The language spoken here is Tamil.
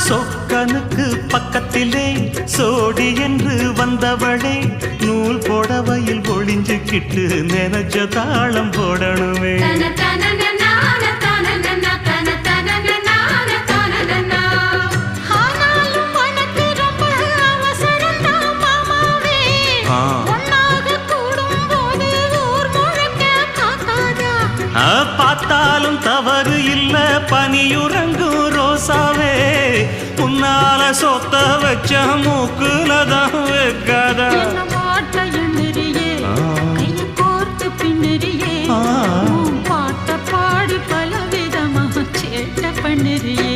சொக்கனுக்கு பக்கத்திலே சோடி என்று வந்தவளே நூல் புடவையில் ஒளிஞ்சுக்கிட்டு நினைச்ச தாளம் போடணுமே. பார்த்தாலும் தவறு இல்ல பனியுறங்கும் ரோசாவே உன்னால சொத்த வச்ச மூக்குலதான் வைக்காதா. பாட்ட பாடி பல விதமாக சேட்ட பண்ணுறியே.